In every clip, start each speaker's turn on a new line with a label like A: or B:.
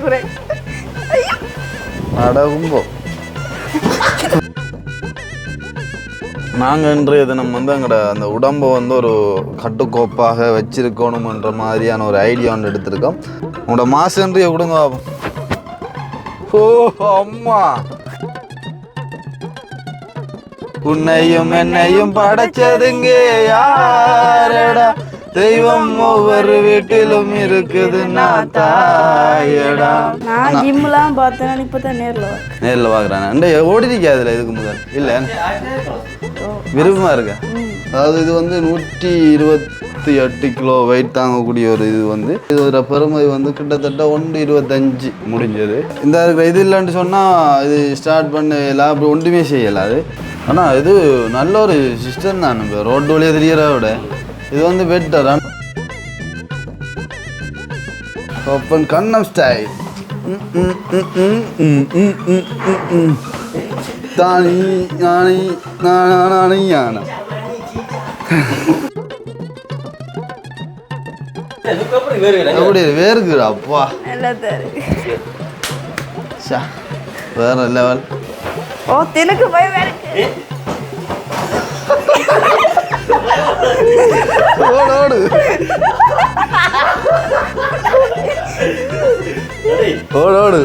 A: குறை
B: நடக்கும்போ நாங்கள் இன்றைய தினம் வந்து எங்களோட அந்த உடம்பை வந்து ஒரு கட்டுக்கோப்பாக வச்சிருக்கணும்ன்ற மாதிரியான ஒரு ஐடியா ஒன்று எடுத்திருக்கோம். உங்களோட மாசன்றிய கொடுங்க. ஓ அம்மா, உன்னையும் என்னையும் படைச்சதுங்க யாரடா, தெய்வம் ஒவ்வொரு வீட்டிலும் இருக்குதுன்னா தாயடா.
A: நான் ஜிம்லாம் பார்த்தேன், இப்பதான் நேரில்
B: பார்க்குறேன். ஓடிருக்கா அதில் இதுக்கு முதல் இல்லை விருப்பமா இருக்கா? அதாவது இது வந்து 128 கிலோ வெயிட் தாங்கக்கூடிய ஒரு இது வந்து இதோட பெருமை வந்து கிட்டத்தட்ட 125 முடிஞ்சது. இந்த இருக்கிற இது இல்லைன்னு சொன்னால் இது ஸ்டார்ட் பண்ணலாம், அப்படி ஒன்றுமே செய்யலாது. ஆனால் இது நல்ல ஒரு சிஸ்டம் தான். நம்ம ரோட்டு வழியாக தெரியறத விட இது வந்து பெட்டர். ஓப்பன் கண்ணம் ஸ்டைல் தானி நானி நானி யானை அப்படி வேறுக்குடா அப்பா, வேற லெவல்.
A: ஓ தெலுங்கு போய் வேறு
B: ஓடு ஓடு ஓடு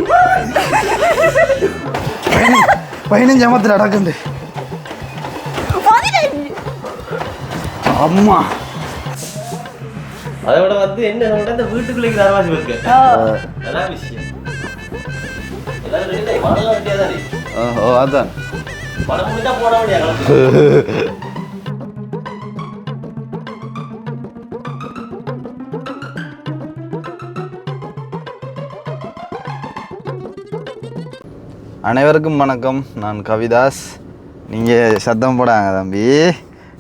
B: 15 நடக்குது. அம்மா
C: அதை விட வந்து என்ன இந்த வீட்டுக்குள்ளே தரவாசி இருக்கு அதான் விஷயம்.
B: அதான்
C: படம் முடிஞ்சா போட முடியாது.
B: அனைவருக்கும் வணக்கம். நான் கவிதாஸ். நீங்கள் சத்தம் போடாங்க தம்பி,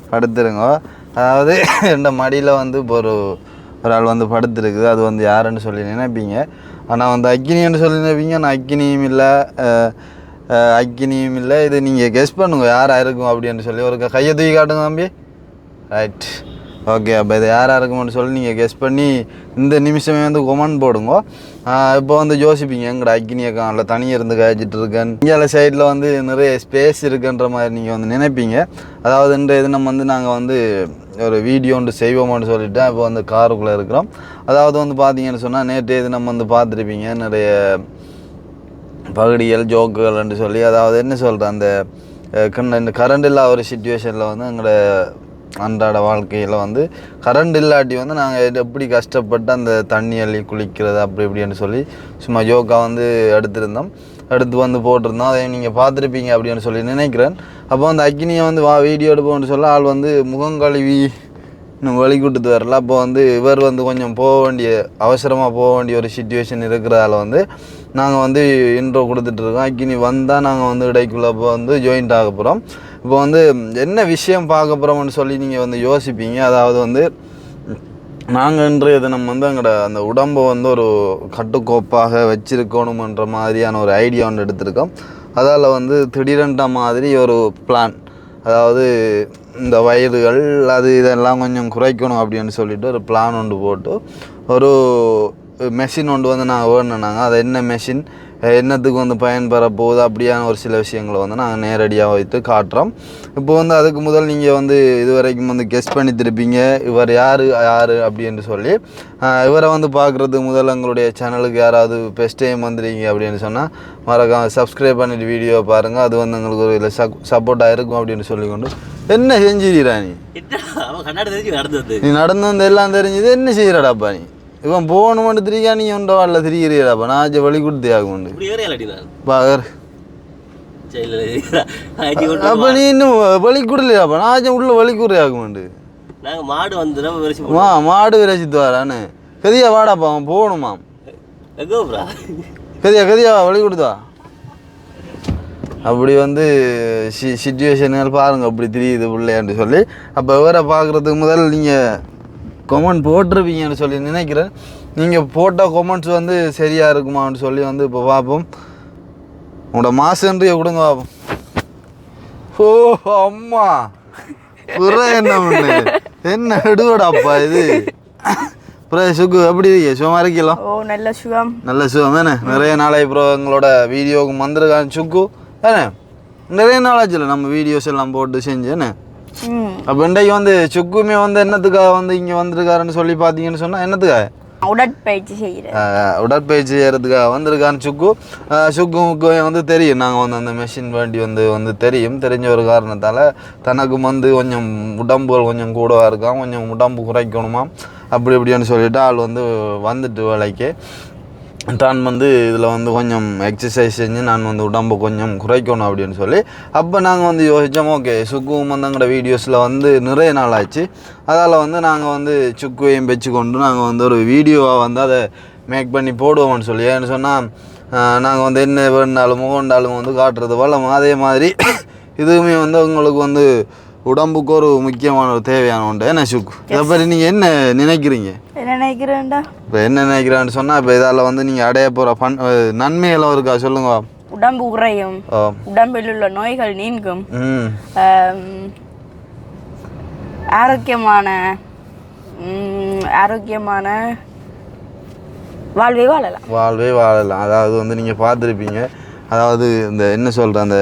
B: படுத்துருங்க. அதாவது என் மடியில் வந்து இப்போ ஒரு ஆள் வந்து படுத்துருக்குது. அது வந்து யாருன்னு சொல்லி நினைப்பீங்க. ஆனால் வந்து அக்கினின்னு சொல்லி நினைப்பீங்க. நான் அக்கினியும் இல்லை. இது நீங்கள் கெஸ் பண்ணுங்க யாராக இருக்கும் அப்படின்னு சொல்லி. ஒரு கையை தூக்கி காட்டுங்க தம்பி. Right, okay. அப்போ இதை யாராக இருக்கும்னு சொல்லி நீங்கள் கெஸ் பண்ணி இந்த நிமிஷமே வந்து கொமெண்ட் போடுங்க. இப்போ வந்து யோசிப்பீங்க, எங்கட அக்கினியை காணல, தனியாக இருந்து காய்ச்சிட்டு இருக்கேன், இந்தியாவில் சைடில் வந்து நிறைய ஸ்பேஸ் இருக்குன்ற மாதிரி நீங்கள் வந்து நினைப்பீங்க. அதாவது இன்றைய தினம் வந்து நாங்கள் வந்து ஒரு வீடியோ ஒன்று செய்வோம்னு சொல்லிவிட்டு இப்போ வந்து காருக்குள்ளே இருக்கிறோம். அதாவது வந்து பார்த்தீங்கன்னு சொன்னால் நேற்றைய தினம் வந்து பார்த்துருப்பீங்க நிறைய பகுதிகள் ஜோக்குகள்னு சொல்லி. அதாவது என்ன சொல்கிறேன், அந்த இந்த கரண்ட் இல்லாத ஒரு சுச்சுவேஷனில் வந்து எங்களோட அன்றாட வாழ்க்கையில் வந்து கரண்ட் இல்லாட்டி வந்து நாங்கள் எப்படி கஷ்டப்பட்டு அந்த தண்ணி அள்ளி குளிக்கிறது அப்படி இப்படின்னு சொல்லி சும்மா ஜோக்காக வந்து எடுத்து வந்து போட்டிருந்தோம். அதை நீங்கள் பார்த்துருப்பீங்க அப்படின்னு சொல்லி நினைக்கிறேன். அப்போ அந்த அக்கினியை வந்து வீடியோ எடுப்போம்னு சொல்ல ஆள் வந்து முகங்கழுவி இன்னும் வழி கூட்டுட்டு வரல. அப்போ வந்து இவர் வந்து கொஞ்சம் அவசரமாக போக வேண்டிய ஒரு சுச்சுவேஷன் இருக்கிறதால வந்து நாங்கள் வந்து இன்ட்ரோ கொடுத்துட்ருக்கோம். அக்கினி வந்தால் நாங்கள் வந்து இடைக்குள்ளே இப்போ வந்து ஜாயிண்ட் ஆக போகிறோம். இப்போ வந்து என்ன விஷயம் பார்க்க போகிறோம்னு சொல்லி நீங்கள் வந்து யோசிப்பீங்க. அதாவது வந்து நாங்கள் இன்றைய தினம் வந்து எங்களோட அந்த உடம்பை வந்து ஒரு கட்டுக்கோப்பாக வச்சிருக்கணுமன்ற மாதிரியான ஒரு ஐடியா ஒன்று எடுத்திருக்கோம். அதால் வந்து திடீரென்ற மாதிரி ஒரு பிளான், அதாவது இந்த வயதுகள் அது இதெல்லாம் கொஞ்சம் குறைக்கணும் அப்படின்னு சொல்லிட்டு ஒரு பிளான் ஒன்று போட்டு ஒரு மெஷின் ஒன்று வந்து நாங்கள் வேணுனாங்க. அது என்ன மெஷின், என்னத்துக்கு வந்து பயன்பெற போகுது அப்படியான ஒரு சில விஷயங்களை வந்து நாங்கள் நேரடியாக வைத்து காட்டுறோம். இப்போ வந்து அதுக்கு முதல் நீங்கள் வந்து இது வரைக்கும் வந்து கெஸ் பண்ணி திருப்பீங்க இவர் யார் அப்படின்னு சொல்லி. இவரை வந்து பார்க்குறதுக்கு முதல் எங்களுடைய சேனலுக்கு யாராவது ஃபஸ்ட் டைம் வந்துடுங்க அப்படின்னு சொன்னால் மறக்காம சப்ஸ்கிரைப் பண்ணிட்டு வீடியோ பாருங்கள். அது வந்து எங்களுக்கு ஒரு சப்போர்ட்டாக இருக்கும் அப்படின்னு சொல்லிக்கொண்டு. என்ன செஞ்சிடா நீ நடந்து வந்து எல்லாம் தெரிஞ்சது என்ன செய்கிறாடாப்பா நீ? இவன் போகணுமெண்டு திரிக்கா நீ உண்டோ இல்லை திரிகிறீடாப்பா? நான் வழி கொடுத்தே ஆகுண்டு அப்போ நீ இன்னும் வழி கொடுலையாப்பா? நான் உள்ள வழி கூறே ஆகுமாண்டு. மாடு விரைச்சிட்டு வரான்னு கதியா வாடாப்பா, அவன் போகணுமாம். கதியா வழி கொடுத்தா அப்படி வந்து சிச்சுவேஷன்கள் பாருங்கள் அப்படி தெரியுது பிள்ளையான்னு சொல்லி. அப்போ இவரை பார்க்குறதுக்கு முதல் நீங்கள் கொமெண்ட் போட்டிருப்பீங்கன்னு சொல்லி நினைக்கிறேன். நீங்கள் போட்ட கொமெண்ட்ஸ் வந்து சரியாக இருக்குமான்னு சொல்லி வந்து இப்போ பார்ப்போம். உங்களோட மாசன்றியை கொடுங்க பார்ப்போம். ஓ அம்மா, என்ன பண்ணு என்ன எடுவடாப்பா இது? அப்புறம் சுக்கு எப்படி இருக்கீங்க சுகமாக இருக்கீங்களா
A: ஓ நல்ல சுகம்
B: நல்ல சுகம் தானே நிறைய நாளை அப்புறம் எங்களோட வீடியோவுக்கு வந்திருக்காங்க சுக்கு தானே நிறைய நாளாச்சுல நம்ம வீடியோஸ் எல்லாம் போட்டு செஞ்சேன்னு அப்போ இன்றைக்கு வந்து சுக்குமே வந்து என்னத்துக்காக வந்து இங்கே வந்திருக்காருன்னு சொல்லி பார்த்தீங்கன்னு சொன்னால் என்னத்துக்காக
A: உடற்பயிற்சி செய்கிறேன்
B: உடற்பயிற்சி செய்கிறதுக்காக வந்திருக்கான்னு சுக்குமுக்கு வந்து தெரியும் நாங்கள் வந்து அந்த மெஷின் வண்டி வந்து தெரியும் தெரிஞ்ச ஒரு காரணத்தால் தனக்கு வந்து கொஞ்சம் உடம்புகள் கொஞ்சம் கூடவா இருக்கான் கொஞ்சம் உடம்பு குறைக்கணுமா அப்படி இப்படின்னு சொல்லிட்டு ஆள் வந்துட்டு வேலைக்கு தான் வந்து இதில் வந்து கொஞ்சம் எக்ஸசைஸ் செஞ்சு நான் வந்து உடம்பை கொஞ்சம் குறைக்கணும் அப்படின்னு சொல்லி அப்போ நாங்கள் வந்து யோசித்தோம் ஓகே சுக்குவும் வந்து எங்களோட வீடியோஸில் வந்து நிறைய நாள் ஆச்சு அதால் வந்து நாங்கள் வந்து சுக்குவையும் வச்சு கொண்டு நாங்கள் வந்து ஒரு வீடியோவாக வந்து அதை மேக் பண்ணி போடுவோம்னு சொல்லி ஏன்னு சொன்னால் நாங்கள் வந்து என்ன வேணுனாலும் கொண்டாலும் வந்து காட்டுறது வளம் அதே மாதிரி இதுவுமே வந்து உங்களுக்கு வந்து உடம்புக்கு ஒரு முக்கியமான ஒரு தேவையான ஒன்று என்ன சுக்கு இதை பற்றி நீங்கள் என்ன நினைக்கிறீங்க
A: என்ன நினைக்கிறேன்டா
B: இப்போ என்ன நினைக்கிறான்னு சொன்னால் இப்போ இதால் வந்து நீங்கள் அடைய போகிற நன்மைகளும் இருக்கா சொல்லுங்க
A: உடம்பு குறையும் உடம்பில் உள்ள நோய்கள் நீங்கும் ஆரோக்கியமான வாழ்வே வாழலாம்
B: அதாவது வந்து நீங்கள் பார்த்துருப்பீங்க அதாவது இந்த என்ன சொல்கிற அந்த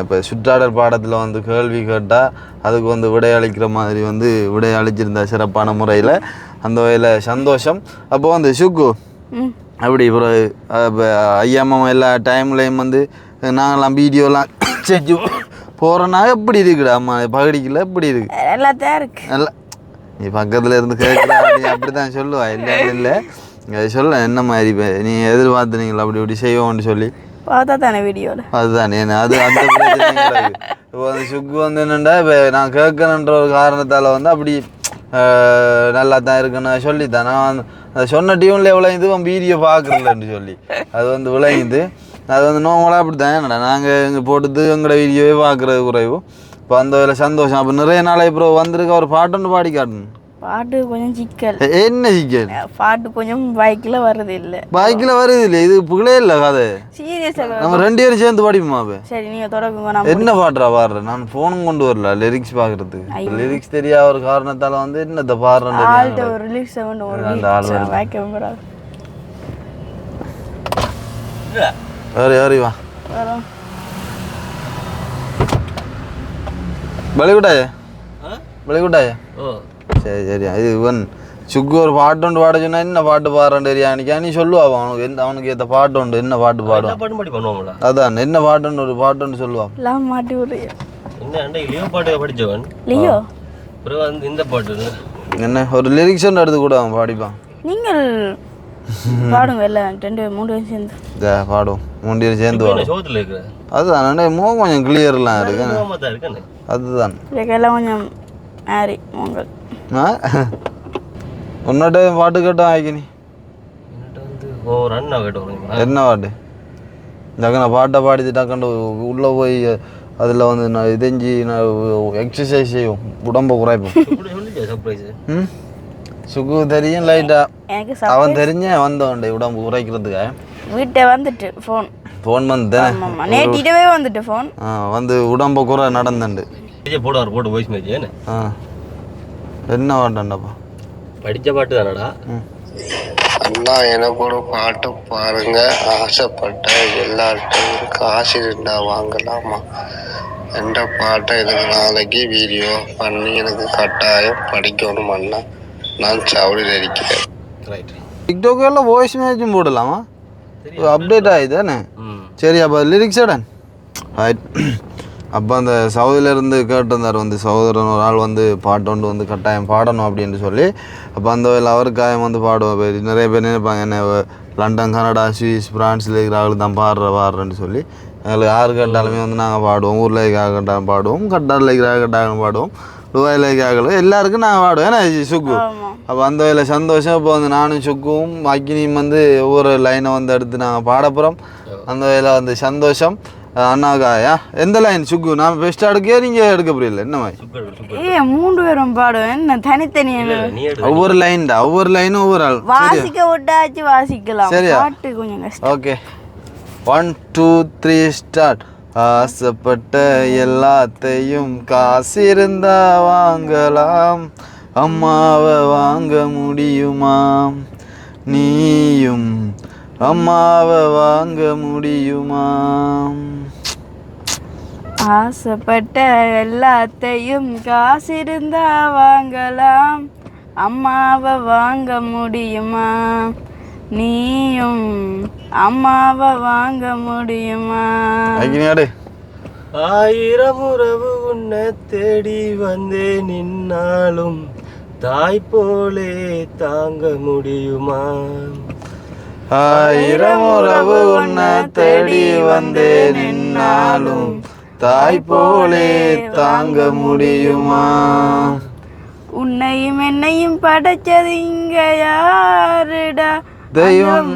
B: இப்போ சுற்றாடல் பாடத்தில் வந்து கேள்வி கேட்டால் அதுக்கு வந்து விடையளிக்கிற மாதிரி வந்து விடையளிச்சிருந்த சிறப்பான முறையில் அந்த வகையில் சந்தோஷம் அப்போ வந்து சுக்கு அப்படி இப்போ ஐயாம்மா எல்லா டைம்லையும் வந்து நாங்களாம் வீடியோலாம் செஞ்சு போகிறோன்னா எப்படி இருக்குடா அம்மா பகடிக்கல எப்படி இருக்கு
A: எல்லாத்தையும் இருக்கு
B: எல்லாம் நீ பக்கத்தில் இருந்து கேட்குறா நீ அப்படி தான் சொல்லுவா இல்லை சொல்ல என்ன மாதிரி நீ எதிர்பார்த்துனீங்களா அப்படி இப்படி செய்வோம்னு சொல்லி
A: பார்த்தா தானே வீடியோவில்
B: அதுதானே அது அந்த பிரச்சனை கிடையாது இப்போ அந்த சுக்கு வந்து என்னென்னா இப்போ நான் கேட்கணுன்ற ஒரு காரணத்தால் வந்து அப்படி நல்லா தான் இருக்குன்னு சொல்லித்தான் நான் அதை சொன்ன டியூனில் எவ்வளோ இதுவும் வீடியோ பார்க்குறலன்னு சொல்லி அது வந்து விளையுது அது வந்து நோமலாக அப்படி தான் என்னடா நாங்கள் இங்கே போட்டுட்டு எங்களோட வீடியோவே பார்க்குறது குறைவு இப்போ அந்த வேலை சந்தோஷம் அப்போ நிறைய நாளை இப்போ வந்திருக்க ஒரு பாட்டுன்னு பாடி காட்டணும்
A: பாட்டு கொஞ்சம் சிக்கல்
B: என்ன சிக்கல்
A: பாட்டு கொஞ்சம் பைக்கில் வருது இல்லை
B: இது புகழே இல்லை கதை
A: சீரியஸாக
B: நம்ம 2 பேரும் சேர்ந்து பாடிப்போமா
A: சரி நீங்கள் தொடங்குங்க
B: என்ன பாடுறா பாடுறேன் நான் ஃபோனும் கொண்டு வரல லிரிக்ஸ் பார்க்கறதுக்கு லிரிக்ஸ் தெரியாத ஒரு காரணத்தால் வந்து என்னத்தை பாடுறேன்
A: ஒரு லிரிக்ஸ்
B: ஏறி வா பலிகுட்டாயே சரி இது இவன் சுக்கு ஒரு பாட்டு ஒன்று பாட சொன்னா என்ன பாட்டு பாடுறான் தெரியா நீ சொல்லுவா அவனுக்கு ஏற்ற பாட்டு உண்டு என்ன பாட்டு பாடுவான் அதான் என்ன பாட்டுன்னு ஒரு பாட்டுன்னு சொல்லுவான்
A: மாட்டி விடுறியா
C: லியோ பாட்டு படிச்சவன்
A: லியோ
C: இந்த பாட்டு
B: என்ன ஒரு லிரிக்ஸ் ஒன்று எடுத்து கூட அவன் பாடிப்பான்
A: நீங்கள் பாடுங்க இல்லை 2-3 பேரும் சேர்ந்து
B: பாடுவோம் 3 பேரும் சேர்ந்து பாடுவோம் அதுதான் முகம் கொஞ்சம் கிளியர்லாம் இருக்கு அதுதான்
A: எல்லாம் கொஞ்சம் ஆரி உங்கள்
B: உன்னோட பாட்டு கேட்டோம் ஆகினி என்ன பாட்டு டக்குன பாட்டை பாடிட்டு டக்குன்னு உள்ளே போய் அதில் வந்து நான் இதெஞ்சி நான் எக்ஸசைஸ் செய்வோம் உடம்பை குறைப்போம் சுக்கு தெரியும் லைட்டாக அவன் தெரிஞ்ச வந்தவன் உடம்பு குறைக்கிறதுக்காக
A: வீட்டை வந்துட்டு ஃபோன்
B: வந்து
A: நேற்றிடவே வந்துட்டு ஃபோன்
B: வந்து உடம்பை குறை நடந்துண்டு
C: போட்டு வாய்ஸ் மெசேஜ்
B: என்ன பாட்டாண்டாப்பா
C: படித்த பாட்டு தானடா
D: அண்ணா எனக்கு ஒரு பாட்டு பாருங்க ஆசைப்பட்ட எல்லார்ட்டையும் காசு இருந்தா வாங்கலாமா என்ற பாட்டை எனக்கு நாளைக்கு வீடியோ பண்ணி எனக்கு கட்டாயம் படிக்கணும் அண்ணா நான் சவுடியில் இருக்கிறேன்
B: டிக்டாக்ல வாய்ஸ் மெசேஜும் போடலாமா அப்டேட் ஆகிதானே சரி அப்போ லிரிக்ஸ் எடன் அப்போ அந்த சவுதியிலேருந்து கேட்டிருந்தார் வந்து சகோதரன் ஒரு ஆள் வந்து பாட்டு ஒன்று வந்து கட்டாயம் பாடணும் அப்படின்னு சொல்லி அப்போ அந்த அவருக்காயம் வந்து பாடுவோம் நிறைய பேர் நினைப்பாங்க என்ன லண்டன் கனடா சுவிஸ் பிரான்ஸில் இருக்கிற ஆளுக்கு தான் பாடுறேன்னு சொல்லி எங்களுக்கு யார் கேட்டாலுமே வந்து நாங்கள் பாடுவோம் ஊரில் இருக்கிற கேட்டாலும் பாடுவோம் கட்டாரில் இருக்கிற கேட்டாலும் பாடுவோம் துபாயில் இருக்கிறாங்களும் எல்லாருக்கும் நாங்கள் பாடுவோம் ஏன்னா சுக்கு அப்போ அந்த வகையில் சந்தோஷம் இப்போ வந்து நானும் சுக்குவும் அக்கினியும் வந்து ஒவ்வொரு லைனை வந்து எடுத்து நாங்கள் பாடப்புறோம் அந்த வகையில் வந்து சந்தோஷம் அண்ணாக்காயா எந்த லைன் சுக்கு நான் பெஸ்ட் எடுக்கே நீங்கள் எடுக்க புரியல என்ன மாதிரி
A: 3 பேரும் பாடுவேன் என்ன தனித்தனியாக
B: ஒவ்வொரு லைன்டா ஒவ்வொரு லைனும் ஒவ்வொரு ஆள்
A: வாசிக்க விட்டாச்சு வாசிக்கலாம்
B: சரியா
A: பாட்டு கொஞ்சம் கஷ்டம்
B: ஓகே 1 2 3 ஸ்டார்ட் ஆசைப்பட்ட எல்லாத்தையும் காசு இருந்தா வாங்கலாம் அம்மாவை வாங்க முடியுமா? நீயும் அம்மாவை வாங்க முடியுமா?
A: ஆசைப்பட்ட எல்லாத்தையும் காசிருந்தா வாங்கலாம், அம்மாவை வாங்க முடியுமா? நீயும் அம்மாவை வாங்க முடியுமா?
B: அக்கினியாடு.
C: ஆயிரம் உறவு உன்னை தேடி வந்தே நின்னாலும் தாய் போலே தாங்க முடியுமா?
B: ஆயிரம் உறவு உன்னை தேடி வந்தே நின்னாலும் தாய் போலே தாங்க முடியுமா?
A: உன்னையும் என்னையும் படைச்சது இங்க யாருடா?
B: தெய்வம்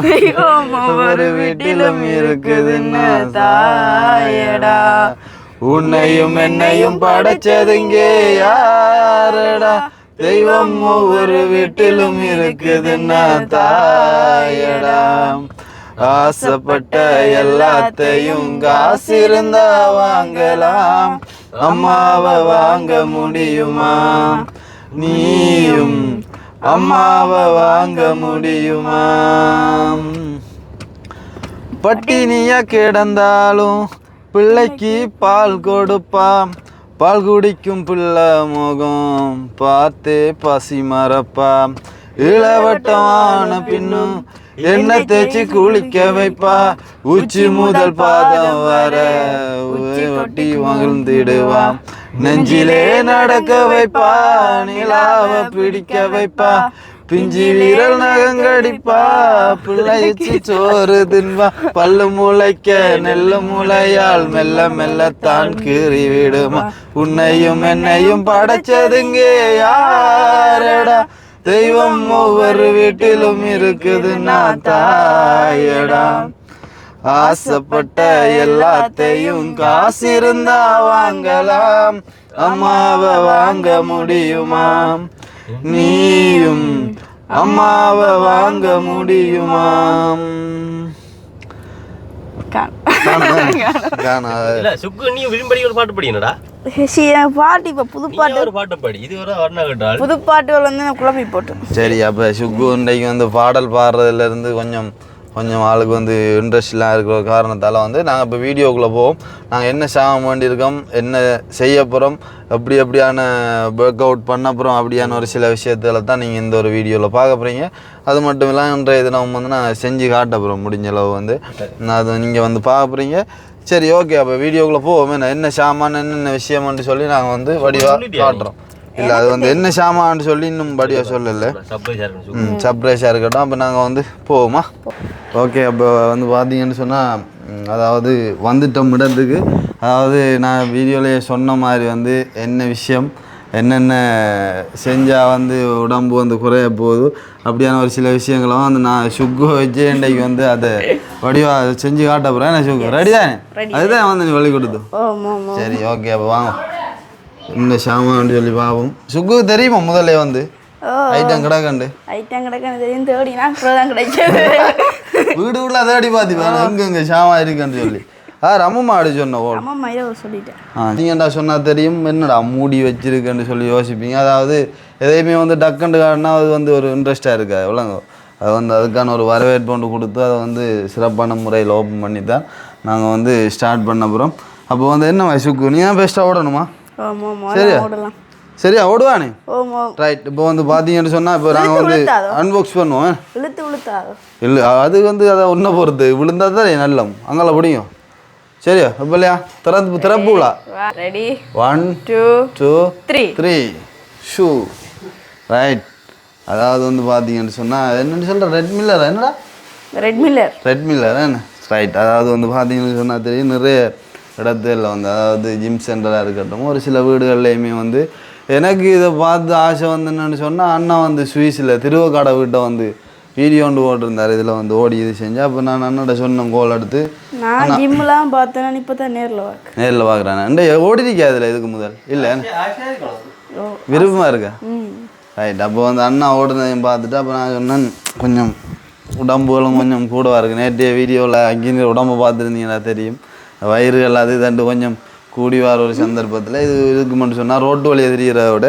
A: தெய்வம் ஒவ்வொரு வீட்டிலும் இருக்குதுன்னு தாயடா.
B: உன்னையும் என்னையும் படைச்சதுங்கே யாரடா? தெய்வம் ஒவ்வொரு வீட்டிலும் இருக்குதுன்னா தாயடா. ஆசைப்பட்ட எல்லாத்தையும் காசிருந்தா வாங்கலாம், அம்மாவை வாங்க முடியுமா? நீயும் அம்மாவை வாங்க முடியுமா? பட்டினியா கிடந்தாலும் பிள்ளைக்கு பால் கொடுப்பாம், பால் குடிக்கும் பிள்ளை முகம் பார்த்தே பசி மறப்பா. இளவட்டமான பின்னும் எண்ணெய் தேய்ச்சி குளிக்க வைப்பா, உச்சி முதல் பாதம் வர ஒட்டி மகிழ்ந்திடுவான். நெஞ்சிலே நடக்க வைப்பா, நிலாவ பிடிக்க வைப்பா, பிஞ்சி வீரல் நகங்கடிப்பா, பிள்ளைச்சி சோறு தின்பா. பல்லு முளைக்க நெல்லு முளையால் மெல்ல மெல்லத்தான் கீறி விடுமா. உன்னையும் என்னையும் படைச்சதுங்கே யாரடா? தெய்வம் ஒவ்வொரு வீட்டிலும் இருக்குதுன்னா தாயடா. ஆசைப்பட்ட எல்லாத்தையும் காசிருந்தா வாங்கலாம், அம்மாவை வாங்க முடியுமா? நீயும் அம்மாவை வாங்க முடியுமா?
C: சுக்கு நீ விரும்படி ஒரு பாட்டு படிக்கணும்டா.
A: பாட்டு இப்போ புது பாட்டு
C: ஒரு பாட்டு பாடி இது ஒரு வர்ணா கேட்டால்
A: புது பாட்டுகள் வந்து நான் குழம்பி போட்டேன்.
B: சரி, அப்போ சுக்கு இன்றைக்கு வந்து பாடல் பாடுறதுலேருந்து கொஞ்சம் ஆளுக்கு வந்து இன்ட்ரெஸ்ட்லாம் இருக்கிற காரணத்தால் வந்து நாங்கள் இப்போ வீடியோக்குள்ளே போவோம். நாங்கள் என்ன சாகம் வேண்டியிருக்கோம், என்ன செய்ய போகிறோம், எப்படியான ஒர்க் அவுட் பண்ண போகிறோம், அப்படியான ஒரு சில விஷயத்தில் தான் நீங்கள் இந்த ஒரு வீடியோவில் பார்க்க போகிறீங்க. அது மட்டும் இல்லாமல் இன்றைய தினம் வந்து நான் செஞ்சு காட்ட போகிறோம். முடிஞ்ச அளவு வந்து அது நீங்கள் வந்து பார்க்க போகிறீங்க. சரி, ஓகே, அப்போ வீடியோக்குள்ளே போவோம். என்ன சாமான் என்னென்ன விஷயம்னு சொல்லி நாங்கள் வந்து வடிவாக காட்டுறோம். இல்லை, அது வந்து என்ன சாமான்னு சொல்லி இன்னும் வடிவாக சொல்லலை. சர்ப்ரைஸாக இருக்கட்டும். அப்போ நாங்கள் வந்து போவோமா? ஓகே, அப்போ வந்து பார்த்தீங்கன்னு சொன்னால், அதாவது வந்துட்டோம் இடத்துக்கு. அதாவது நான் வீடியோலேயே சொன்ன மாதிரி வந்து என்ன விஷயம், என்னென்ன செஞ்சால் வந்து உடம்பு வந்து குறைய போகுது, அப்படியான ஒரு சில விஷயங்களும் வந்து நான் சுக்கு வச்சு இன்றைக்கு வந்து அதை வடிவாக செஞ்சு காட்ட போகிறேன். நான் சுக்கு ரெடி தானே? அதுதான் வந்து நீ வழி கொடுத்து. சரி, ஓகே, அப்போ வாங்க என்ன சாமான்னு சொல்லி பார்ப்போம். சுக்கு தெரியுமா முதல்ல வந்து ஐட்டம் கிடக்கண்டு
A: தெரியும், தேடினா தான் கிடைச்சது.
B: வீடு உள்ள தேடி பார்த்து எங்கெங்க சாமான் இருக்குன்னு சொல்லி அம்மா அடி சொன்னோம் சொல்லிட்டேன். நீங்கடா சொன்னா தெரியும், என்னடா மூடி வச்சிருக்குன்னு சொல்லி யோசிப்பீங்க. அதாவது எதையுமே வந்து டக்குண்டு காட்டினா அது வந்து ஒரு இன்ட்ரெஸ்டாக இருக்கா எவ்வளோங்க. அது வந்து அதுக்கான ஒரு வரவேற்பு ஒன்று கொடுத்து அதை வந்து சிறப்பான முறையில் ஓப்பன் பண்ணி தான் நாங்கள் வந்து ஸ்டார்ட் பண்ண போகிறோம். அப்போ வந்து என்ன வயசுக்கு நீ தான் பெஸ்ட்டாக ஓடணுமா? சரியா சரியா ஓடுவானே? ரைட். இப்போ வந்து பார்த்தீங்கன்னு சொன்னால் இப்போ நாங்கள் வந்து அன்பாக்ஸ் பண்ணுவோம். இல்லை, அது வந்து அதை ஒன்றை பொறுத்து விழுந்தா தான் நல்லம் அங்கே பிடிக்கும். சரியா? இப்போ இல்லையா திறப்புலா?
A: Ready,
B: 1 2 3 shoe. ரைட். அதாவது வந்து பார்த்தீங்கன்னு சொன்னால் என்னென்னு சொல்கிற ரெட் மில்லர். என்னடா ரெட் மில்லர் என்ன? ரைட். அதாவது வந்து பார்த்தீங்கன்னு சொன்னால் தெரியும், நிறைய இடத்துல வந்து அதாவது ஜிம் சென்டராக இருக்கட்டும், ஒரு சில வீடுகள்லையுமே வந்து எனக்கு இதை பார்த்து ஆசை வந்து என்னென்னு சொன்னால், அண்ணா வந்து சுவிஸில் திருவக்காடை வீட்டை வந்து வீடியோ ஒன்று ஓட்டிருந்தார். இதில் வந்து ஓடி இது செஞ்சேன். அப்போ நான் அண்ணாட்ட சொன்னேன் கோல் எடுத்து.
A: நான் ஜிம்லாம் பார்த்தேன், இப்போ தான் நேரில்
B: பார்க்குறேன். அண்டே ஓடிருக்கா அதில் இதுக்கு முதல் இல்லை விருப்பமாக இருக்கா? ரைட். அப்போ வந்து அண்ணா ஓடுனதையும் பார்த்துட்டு அப்போ நான் சொன்னேன், கொஞ்சம் உடம்புகளும் கொஞ்சம் கூடவா இருக்குது. நேற்றைய வீடியோவில் அங்கேயும் உடம்பை பார்த்துருந்தீங்கன்னா தெரியும், வயிறுகள் அது தண்டு கொஞ்சம் கூடி வர ஒரு சந்தர்ப்பத்தில் இது இதுக்கு மட்டும் சொன்னால் ரோட்டு வழியை தெரிகிறத விட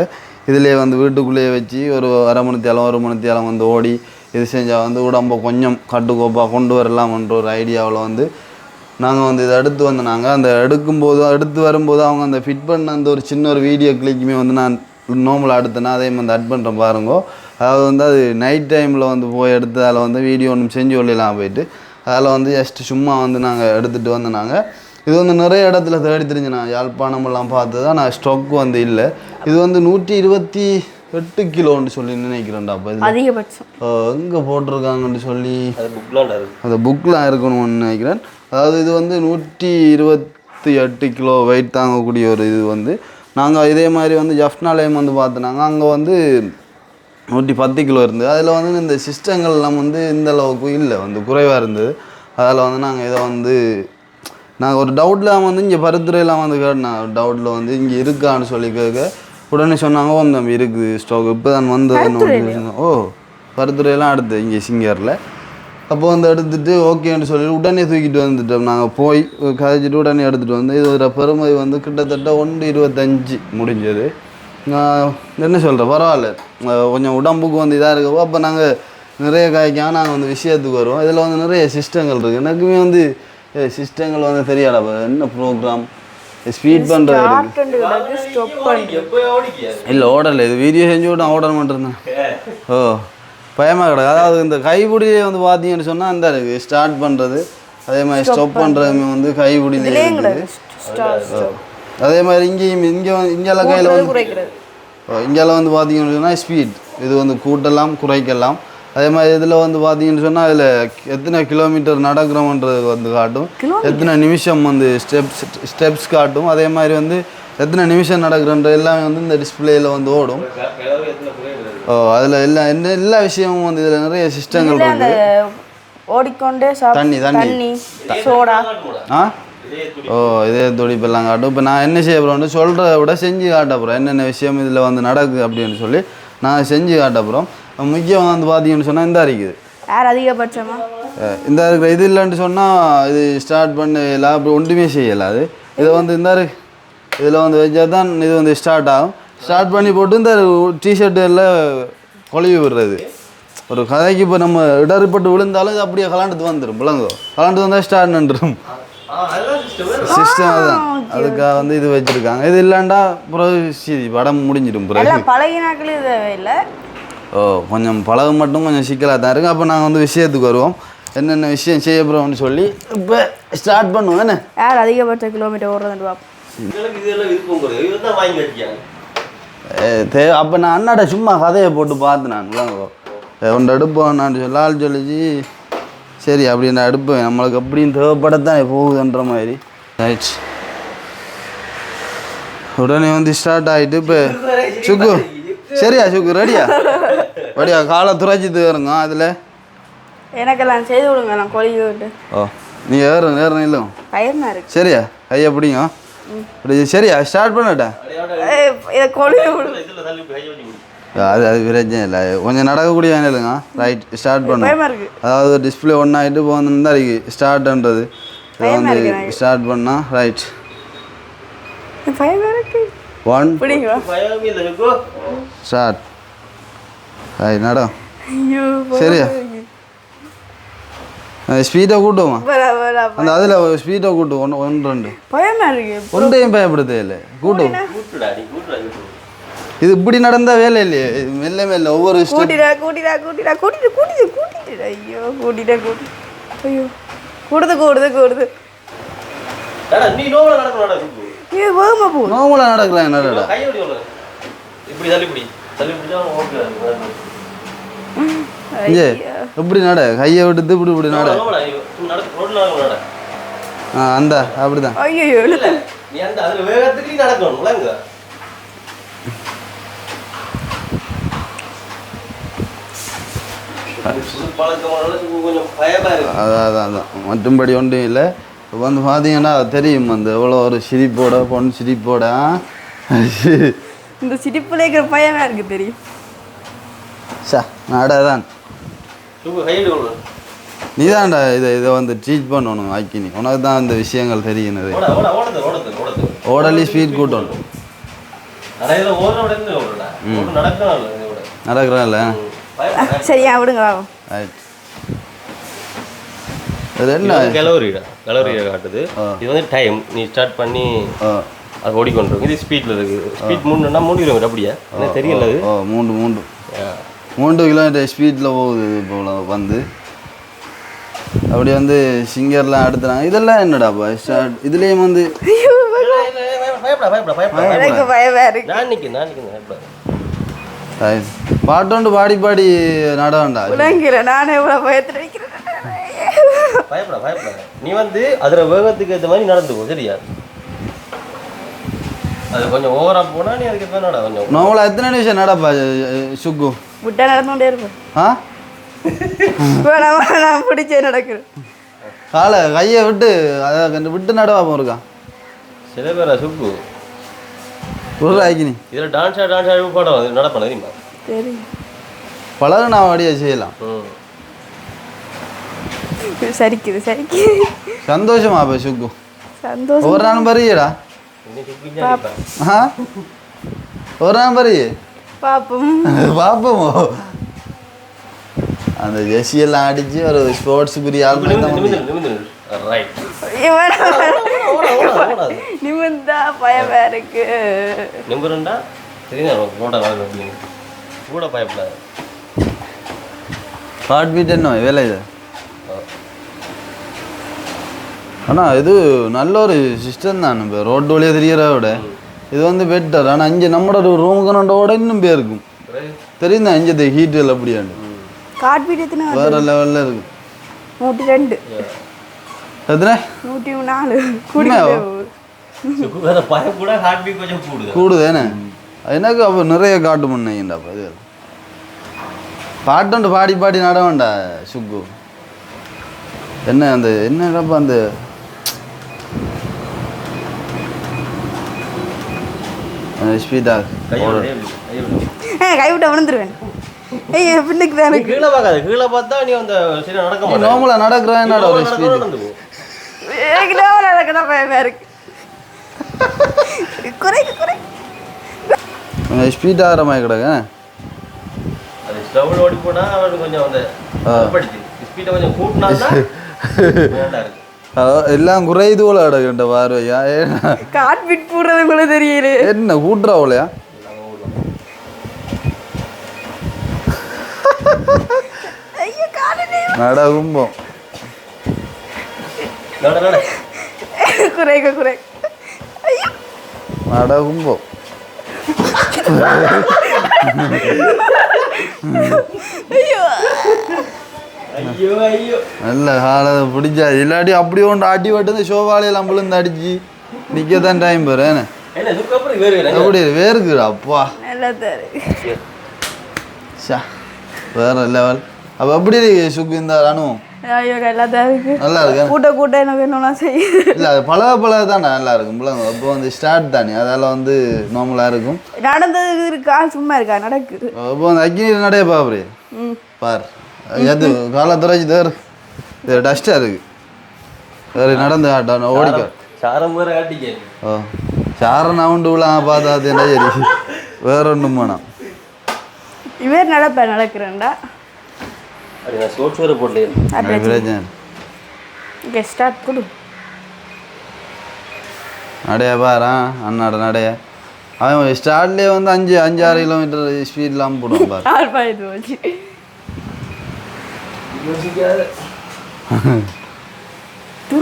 B: இதிலே வந்து வீட்டுக்குள்ளேயே வச்சு ஒரு அரை மணித்தியாலம் 1 மணித்தியாலம் வந்து ஓடி இது செஞ்சால் வந்து உடம்பை கொஞ்சம் கட்டுக்கோப்பாக கொண்டு வரலாம்ன்ற ஒரு ஐடியாவில் வந்து நாங்கள் வந்து இதை எடுத்து வந்து நாங்கள் அந்த எடுத்து வரும்போது அவங்க அந்த ஃபிட் பண்ண அந்த ஒரு சின்ன ஒரு வீடியோ கிளிக்குமே வந்து நான் நார்மலாக எடுத்தேன்னா அதே வந்து அட் பண்ணுறேன் பாருங்கோ. அதாவது வந்து அது நைட் டைமில் வந்து போய் எடுத்து அதில் வந்து வீடியோ ஒன்று செஞ்சு கொள்ளலாம் போயிட்டு அதில் வந்து ஜஸ்ட் சும்மா வந்து நாங்கள் எடுத்துகிட்டு வந்து நாங்கள் இது வந்து நிறைய இடத்துல தேடி தெரிஞ்சு நான் யாழ்ப்பாணமெல்லாம் பார்த்து தான் நான் ஸ்டாக் வந்து இல்லை. இது வந்து 128 கிலோன்னு சொல்லி நினைக்கிறேன்டா. அப்போ இது
A: அதிகபட்சம்
B: எங்கே போட்டிருக்காங்கன்னு சொல்லி அந்த புக்கெலாம் இருக்கணும்னு நினைக்கிறேன். அதாவது இது வந்து 128 கிலோ வெயிட் தாங்கக்கூடிய ஒரு இது வந்து நாங்கள் இதே மாதிரி வந்து ஜஃப்னாலேயும் வந்து பார்த்தோன்னாங்க அங்கே வந்து 110 கிலோ இருந்தது. அதில் வந்து இந்த சிஸ்டங்கள்லாம் வந்து இந்த அளவுக்கு இல்லை வந்து குறைவாக இருந்தது. அதில் வந்து நாங்கள் இதை வந்து நாங்கள் ஒரு டவுட்டில் வந்து இங்கே பருத்துறையெல்லாம் வந்து கேட்டேன். டவுட்டில் வந்து இங்கே இருக்கான்னு சொல்லி கேட்க உடனே சொன்னாங்க தம்பி இருக்குது ஸ்டாக் இப்போ தான் வந்ததுன்னு. ஓ பருத்துறையெல்லாம் அடுத்து இங்கே சிங்கரில் அப்போ வந்து எடுத்துகிட்டு ஓகேன்னு சொல்லி உடனே தூக்கிட்டு வந்துட்டோம். நாங்கள் போய் கதைச்சிட்டு உடனே எடுத்துகிட்டு வந்து இதோட பெருமை வந்து கிட்டத்தட்ட 1.25 முடிஞ்சது. நான் என்ன சொல்கிறேன் பரவாயில்ல கொஞ்சம் உடம்புக்கு வந்து இதாக இருக்கோ. அப்போ நாங்கள் நிறைய காய்க்காக நாங்கள் வந்து விஷயத்துக்கு வருவோம். இதில் வந்து நிறைய சிஸ்டங்கள் இருக்குது. எனக்குமே வந்து சிஸ்டங்கள் வந்து தெரியாதா என்ன ப்ரோக்ராம் ஸ்பீட் பண்ணுறது இல்லை ஓடலை இது வீடியோ செஞ்சு விட்டு ஆர்டர் பண்ணிருந்தேன். ஓ பயமாக கிடக்கு. அதாவது இந்த கைப்பிடியே வந்து பார்த்தீங்கன்னு சொன்னால் அந்த இருக்குது ஸ்டார்ட் பண்ணுறது அதே மாதிரி ஸ்டாப் பண்ணுறதுமே வந்து கைப்பிடியிலே இருக்குது. அதே மாதிரி இங்கெல்லாம் கையில் வந்து இங்கெல்லாம் வந்து பார்த்தீங்கன்னு சொன்னால் ஸ்பீட் இது வந்து கூட்டலாம் குறைக்கலாம். அதே மாதிரி இதில் வந்து பார்த்தீங்கன்னு சொன்னால் அதில் எத்தனை கிலோமீட்டர் நடக்கிறோம்ன்றது வந்து காட்டும், எத்தனை நிமிஷம் வந்து ஸ்டெப்ஸ் காட்டும், அதே மாதிரி வந்து எத்தனை நிமிஷம் நடக்கிறன்ற எல்லாமே வந்து இந்த டிஸ்பிளேயில் வந்து ஓடும். அதில் எல்லா விஷயமும் வந்து இதில் நிறைய சிஸ்டங்கள் இருக்குது.
A: ஓடிக்கொண்டே
B: தண்ணி
A: சோடா
B: இதே துடிப்பெல்லாம் காட்டும். இப்போ நான் என்ன செய்ய போகிறோம்னு சொல்கிறத விட செஞ்சு காட்ட போகிறேன். என்னென்ன விஷயம் இதில் வந்து நடக்குது அப்படின்னு சொல்லி நான் செஞ்சு காட்ட போகிறோம். முக்கியம் வந்து பார்த்தீங்கன்னு சொன்னால் இந்த இருக்குது
A: யார் அதிகபட்சமா
B: இந்த இருக்கிற இது இல்லைன்னு சொன்னால் இது ஸ்டார்ட் பண்ணலாம் அப்படி ஒன்றுமே செய்யலை. இதை வந்து இந்த இதில் வந்து வச்சா தான் இது வந்து ஸ்டார்ட் ஆகும். ஸ்டார்ட் பண்ணி போட்டு இந்த டிஷர்ட்டில் கொழுவி விடுறது ஒரு கதைக்கு. இப்போ நம்ம இடறுபட்டு விழுந்தாலும் இது அப்படியே கலாண்டுட்டு வந்துடும் விளங்கோ கலாண்டு வந்தால் ஸ்டார்ட் நின்றுடும் சிஸ்டம். அதுதான் அதுக்காக வந்து இது வச்சுருக்காங்க. இது இல்லைண்டா பிறகு படம் முடிஞ்சிடும். பிறகு
A: பழகினாக்கள் இது இல்லை.
B: கொஞ்சம் பழகு மட்டும் கொஞ்சம் சிக்கலாக தான் இருக்குது. அப்போ நாங்கள் வந்து விஷயத்துக்கு வருவோம். என்னென்ன விஷயம் செய்ய போகிறோம்னு சொல்லி இப்போ ஸ்டார்ட் பண்ணுவோம். என்ன
A: யார் அதிகபட்ச கிலோமீட்டர் ஓடுறதுன்னு பார்ப்போம்.
B: அப்போ நான் அண்ணாட சும்மா கதையை போட்டு பார்த்து நான் ஒன்று எடுப்போம் நான் சொல்லால் சொல்லிச்சு சரி அப்படி நான் எடுப்பேன் நம்மளுக்கு அப்படின்னு தேவைப்படத்தான் போகுதுன்ற மாதிரி. ரைட் உடனே வந்து ஸ்டார்ட் ஆகிட்டு இப்போ சுக்கு சரியா சுக்கு ரெடியா காலை துறைச்சிட்டு வருங்க. அதில்
A: எனக்கெல்லாம் செய்து விடுங்க நான் கொழுவி விட்டு.
B: நீ நேரம் இல்லை
A: கயிறுனா இருக்கு
B: சரியா கையை பிடிங்க அப்படி சரியா ஸ்டார்ட் பண்ணட்டா அது பிரச்சனை இல்லை கொஞ்சம் நடக்கக்கூடிய வேணும் இல்லைங்க. ரைட் ஸ்டார்ட் பண்ணும். அதாவது டிஸ்பிளே ஒன் ஆகிட்டு இப்போ வந்து தான் இருக்குது ஸ்டார்ட்ன்றது இதை வந்து ஸ்டார்ட் பண்ணால் ரைட் 1 ஸ்டார்ட் ரைட் நடம் சரியா ஸ்பீடாக கூட்டுவோமா அந்த அதில் ஸ்பீடாக கூட்டும் 1 2 ஒன்றையும் பயப்படுத்தே இல்லை கூட்டும். இது இப்படி நடந்தா வேலை இல்லையே மெல்ல மெல்ல ஒவ்வொரு
A: ஐயோ கூடுது
B: நோமலா நடக்கலாம் என்னடா இப்படி நட கையை விட்டு இப்படி நட அந்த அப்படிதான் அதான் மற்றும்படி ஒன்றும் இல்லை. இப்போ வந்து பார்த்தீங்கன்னா தெரியும் அந்த எவ்வளோ ஒரு சிரிப்போட பொன் சிரிப்போட
A: இந்த சிரிப்புல இருக்கிற பயமா இருக்கு தெரியும்.
B: நாடாதான் நீதான்டா இதை வந்து டீச் பண்ணணும் ஆக்கினி உனக்கு தான் இந்த விஷயங்கள் தெரியுது. ஓடலி ஸ்பீட் கூட்டணும்
C: ஆனால் இதில் ஓடுற இருந்து ஓடுறா நடக்கலாம் இதோட
B: நடக்கிறேன்ல
A: சரியா விடுங்க வாங்க.
B: ரைட் இது என்ன
C: கலோரி காட்டுது. இது வந்து டைம் நீ ஸ்டார்ட் பண்ணி அது ஓடிக்கொண்டிருக்கும். இது ஸ்பீடில் இருக்குது. ஸ்பீட் 3 கிலோமீட்டர் அப்படியா எனக்கு தெரியல. அது
B: 3 கிலோமீட்டர் ஸ்பீடில் போகுது போல வந்து அப்படி வந்து சிங்கர்லாம் அடுத்துறாங்க. இதெல்லாம் என்னடாப்பா ஸ்டார்ட் இதுலேயும் வந்து
A: எனக்கு பயமா இருக்கு.
C: நான் நிற்கிறேன்
B: பாட்டோண்டு பாடி நட வேண்டாம்.
A: விளங்கிற நானே இவ்வளோ பயத்தில் வைக்கிறேன்.
C: பயப்பட நீ வந்து அதில் வேகத்துக்கு ஏற்ற மாதிரி நடந்துக்கோ சரியா. அது கொஞ்சம் ஓவரா போனா நீ அதுக்கு ஏற்ற நட கொஞ்சம்
B: நார்மலாக எத்தனை நிமிஷம் நடப்பா சுக்கு
A: விட்டா நடந்துகிட்டே இருப்பேன்.
B: ஆ
A: நான் பிடிச்சே நடக்கிறேன்.
B: காலை கையை விட்டு அதை விட்டு நடவா இருக்கா
C: சில பேரா சுக்கு
B: ஒரு ஆக்கினி
C: இதில் டான்ஸ் ஆடி பாடம் அது நடப்பேன் தெரியுமா.
A: சரி
B: பழகு நான் வடியை செய்யலாம்.
A: சரிக்குது
B: சந்தோஷமா அப்போ சுக்கு
A: சந்தோஷம்.
B: ஒரு நாள் பறியடா ஒரு நாள் பறியே
A: பாப்போம்
B: பாப்போமோ அந்த ஜெர்சியெல்லாம் அடிச்சு ஒரு ஸ்போர்ட்ஸ் புரிய ஆள்
A: நிமிந்தா பயமா இருக்கு.
C: நிமிரண்டா கூட பயப்படாது.
B: ஹார்ட் பீட் என்ன வேலை இது. ஆனால் இது நல்ல ஒரு சிஸ்டம் தான். இப்போ ரோட்டு வழியாக தெரியறத விட இது வந்து பெட்டர். ஆனால் இங்கே நம்மளோட ரூமுக்கு இன்னும் பேருக்கும் தெரியும் தான் இங்கே ஹீட்டு அப்படியாண்டு
A: ஹார்ட் பீட் எத்தனை
B: வேறு லெவலில் இருக்கு.
A: 102
B: எத்தனை
A: 104
B: கூடுதேனே எனக்கு அப்போ நிறைய காட்டு பண்ணீங்கடாப்பா. இது பாட்டு பாடி நட வேண்டா சுக்கு. என்ன அந்த என்னடாப்பா அந்த ஸ்பீடாக
A: கைவிட்ட விழுந்துருவேன். பின்னுக்கு தான்
C: கீழே பார்க்காது. கீழே பார்த்தா நீ அந்த சரி நடக்க மாட்டேன்.
B: நார்மலாக நடக்கிறேன் என்னடா ஒரு ஸ்பீட்
A: நடக்கதான் பயமா இருக்கு.
B: ஸ்பீட் ஆகிற மாதிரி கிடக்கு.
C: அது ஸ்டவ்ல ஓடி போனா அவனுக்கு கொஞ்சம் அந்த படிச்சு ஸ்பீடை கொஞ்சம் கூட்டினா தான் இருக்கு.
B: எல்லாம் குறையுது போல கிடக்குன்ற பார்வையா.
A: ஹார்ட் பீட் போடுறது கூட தெரியல.
B: என்ன கூட்டுறாவுலையா நடகும்போம்
A: குறை
B: நடகும்போம் நல்ல காலத்தை பிடிச்சா இல்லாட்டி அப்படி ஒன்று அடி வட்டு ஷோவாலையெல்லாம் விழுந்து அடிச்சு நிற்கத்தான் டைம் பாரு. என்ன அப்படி வேறுக்குடா அப்பா வேற லெவல். அப்போ அப்படி சுக்கு இந்த அனுபவம் நல்லா இருக்கு.
A: கூட்ட எனக்கு என்ன செய்ய
B: இல்லை அது பழக தானே நல்லா இருக்கும். அப்போ வந்து ஸ்டார்ட் தானே அதால் வந்து நார்மலாக இருக்கும்.
A: நடந்தது இருக்கா சும்மா இருக்கா நடக்குது.
B: அப்போ அந்த அக்னி நடைய பாரு பார் எது காலத்துறைச்சி தேர் இது டஸ்ட்டாக இருக்கு. வேறு நடந்து ஆட்டம் ஓடிக்க ஓ சாரம் நவுண்டு விழாம பார்த்தா அது என்ன சரி வேற ஒன்றும் வேணாம்.
A: இவர் நடக்கிறேன்டா ஸ்டார்ட் கொடு
B: நடைய பாரு அண்ணாட நடைய. அவன் ஸ்டார்ட்லேயே வந்து 5-6 கிலோமீட்டர் ஸ்பீட்லாம் போடுவான் பாரு.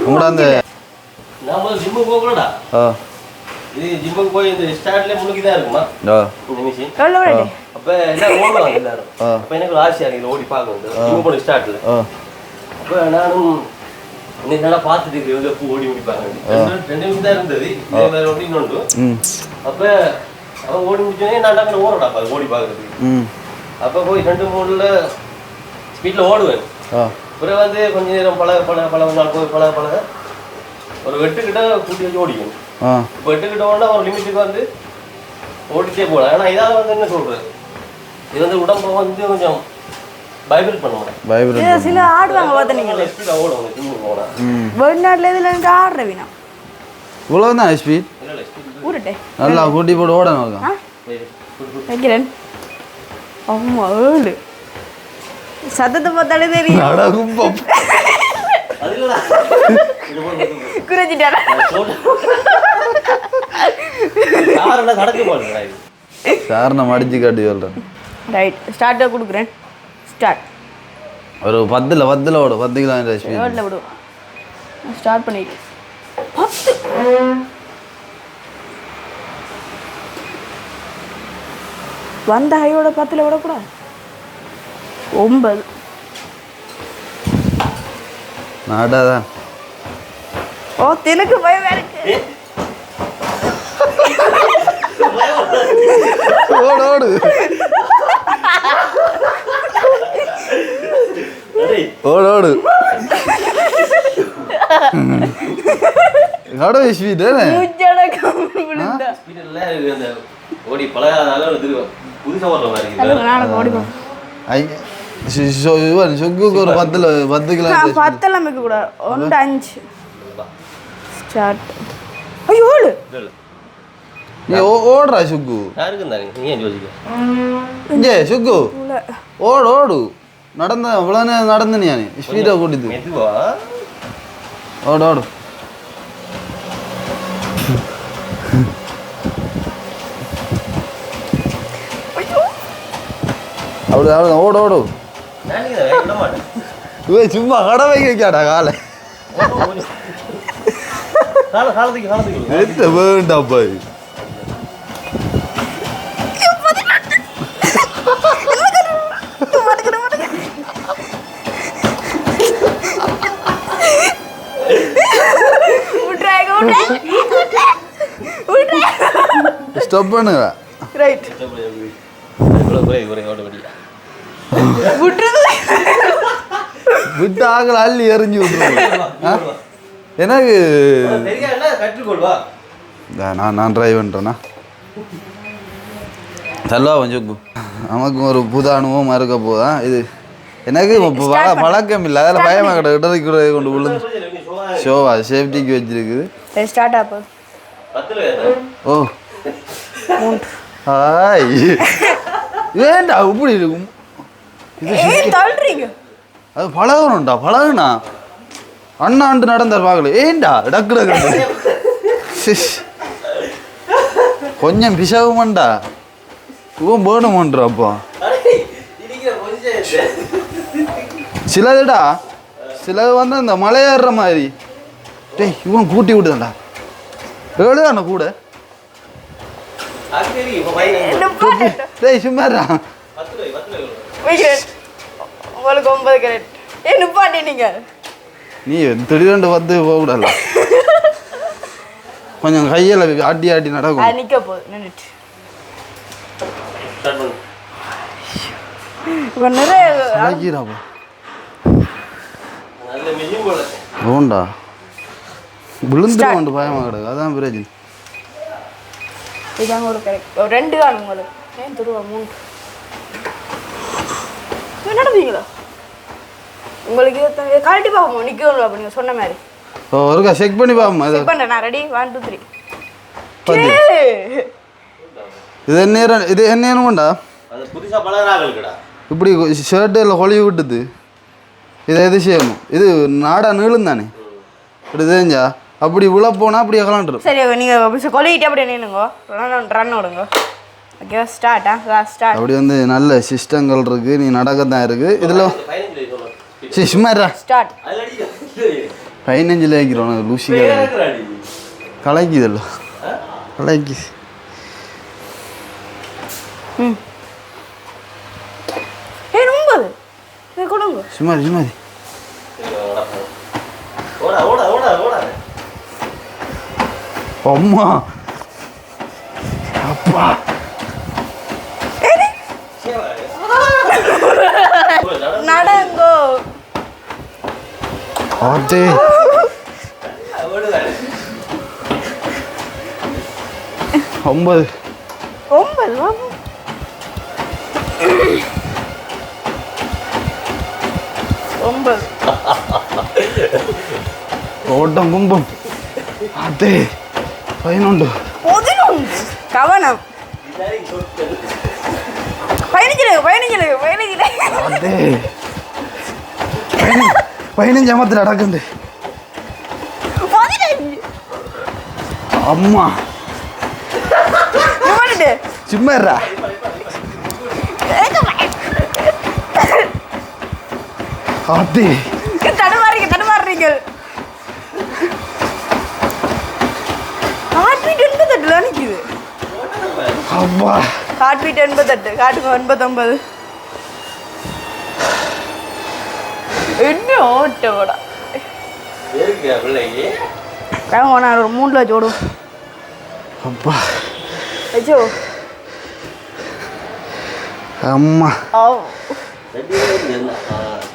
B: உங்களோட அந்த
C: ஜிம்முக்கு போகலடா. இது ஜிம்முக்கு போய் இந்த ஸ்டார்ட்லேயே முழுக்கிதான் இருக்குமா இந்த மிஷின். அப்போ எல்லாம் ஓடுவாங்க எல்லாரும். அப்போ எனக்கு ஒரு ஆசையாக இருக்குது ஓடி பார்க்கணும் ஜிம்மு போன ஸ்டார்ட்டில். அப்போ நானும் இன்னைக்கு நல்லா பார்த்துட்டு இருக்கு எப்போ ஓடி முடிப்பாங்க. 2 நிமிஷம் தான் இருந்தது வேறு ஒன்று இன்னொன்று. அப்போ அவன் ஓடி முடிச்சோடனே நான் டக்குனு ஓடடா ஓடி பார்க்குறதுக்கு. அப்போ போய் 2-3 ஸ்பீடில் ஓடுவேன். அப்புறம் வந்து கொஞ்ச நேரம் பழக நாள் போய் பழக ஒரு 8 கிட்ட கூட்டி வச்சு ஓடிக்கணும். இப்போ 8 கிட்ட ஓடினா ஒரு லிமிட்டுக்கு வந்து ஓடிட்டே போகலாம். ஆனால் இதால் வந்து என்ன சொல்கிறது இது வந்து உடம்பை வந்து கொஞ்சம் வைப்ரேட் பண்ண முடியும்.
A: சில ஆடுவாங்க பார்த்தீங்களா
C: ஸ்பீடாக ஓடும் ஜிம்முக்கு போனால்.
A: வெளிநாட்டில் இதில் எனக்கு ஆடுற வீணா
B: இவ்வளோ தான் ஸ்பீட்
A: ஊருட்டே
B: நல்லா கூட்டி போட்டு ஓடணும்.
A: வைக்கிறேன். அம்மா 7 சத்தத்தை பார்த்தாலே தெரியும்.
B: அடகும்பம்
A: குறைஞ்சிட்டாரா?
B: சார் நான் மடிச்சு காட்டி சொல்கிறேன்.
A: ரைட் ஸ்டார்ட்டாக கொடுக்குறேன். ஸ்டார்ட்.
B: ஒரு 10 ஓடும் 10 கிலோமீட்டர் ஸ்பீட்.
A: ரோட்டில் விடுவோம். ஸ்டார்ட் பண்ணிட்டு 10 வந்த ஹையோட 10ல் விடக்கூடாது. 9
B: நாடாதான்.
A: ஓ எனக்கு பயமா இருக்கு.
B: ஓடு ஓடு கடை ஸ்வீட்
C: ஓடி பழகாதால புதுசா ஓடுற மாதிரி
B: சொக்குக்கு ஒரு 10 கிலோமீட்டர்
A: 10 வைக்க கூடாது. 1 5 ஸ்டார்ட். ஐயோ
B: நீ ஓடுறா சுக்கு. இங்கே சுக்கு ஓடு நடந்த இவ்வளோ நேரம் நடந்து நீ ஸ்பீடாக கூட்டிட்டு ஓடு அப்படி ஓடு சும்மா கடை வைக்காடா காலை வேண்டாப்பா. ஸ்டாப் பண்ணுங்க.
A: ரைட்
B: விட்டு ஆகல அள்ளி எறிஞ்சு விட்டுருவோம். எனக்கு நான் ட்ரைவ் பண்ணுறேண்ணா. செல்வா கொஞ்சம் நமக்கு ஒரு புது அனுபவம் இருக்க போதா இது. எனக்கு பழக்கம் இல்லை, அதில் பயமாக கிட்ட இடத்துக்கு கொண்டு விழுந்து ஷோவா சேஃப்டிக்கு வச்சிருக்குது.
A: ஸ்டார்ட் ஆப்போ.
B: ஓ ஹாய் ஏண்டா இப்படி இருக்கும் அது பழகணும்டா அண்ணாண்டு நடந்தார் பார்க்கல ஏண்டா டக்கு கொஞ்சம் பிசகுமாண்டா இவன் வேணுமான்றா. அப்போ சிலதுடா சிலது வந்து இந்த மலையேறுற மாதிரி டேய் இவன் கூட்டி விட்டுதான்டா ஏழுதாண்ணா கூட டேய் சும்மாடா.
A: உங்களுக்கு 9 கரெக்ட். நிப்பாட்டி நீங்க
B: நீ திடீரெண்டு வந்து போகக்கூடாது. கொஞ்சம் கையில் ஆட்டி நடக்கும்.
A: நிற்க போகுது நின்றுட்டு
B: ஓண்டா விழுந்துருவாண்டு பயமாக கிடக்கு. அதான் பிரச்சனை.
A: இதாங்க ஒரு கரெக்ட். 2 காணும் உங்களுக்கு. ஏன் துருவா 3 நடந்தீங்களா? உங்களுக்கு கழட்டி பார்ப்போம் நிற்கணும் அப்போ நீங்கள் சொன்ன மாதிரி.
B: ஒருக்கா செக் பண்ணி பார்ப்போம்.
A: செக் பண்ணுறேன் நான். ரெடி 1 2 3.
B: இது என்ன வேணுமாண்டா இப்படி ஷர்ட்டு எல்லாம் கொழுவி விட்டுது. இதை எது செய்யணும்? இது நாடா நீளும் தானே இப்படி தெரிஞ்சா அப்படி உள்ள போனால் அப்படி கலாண்டுரும்.
A: சரி நீங்கள் கொழுவிட்டு அப்படி நின்னுங்க. ரன் விடுங்க. Okay start. ஸ்டார்ட்.
B: அப்படி வந்து நல்ல சிஸ்டங்கள் இருக்குது. நீ நடக்கத்தான் இருக்குது இதில் சும்மாரா
A: ஸ்டார்ட்.
B: 15 வைக்கிறோம் லூசி கலைக்குதல்ல கலைக்கு.
A: கொடுங்க
B: சும்மாரி அம்மா அப்பா
A: நடங்கோ.
B: ஆட்டே 9 ஓட்டம் கும்பம் அதே 11
A: கவனம்
B: பதினஞ்சாமத்தில் நடக்குது அம்மா சும்மாறா அது
A: தடுமாறீங்க நிக்குது
B: அப்பா
A: காட்பீட் 88 காட்டுங்க 89 என்ன ஓட்டோடா நான் ஒரு 3 லட்சம் ஓடும்
B: அப்பா
A: ஐயோ
B: அம்மா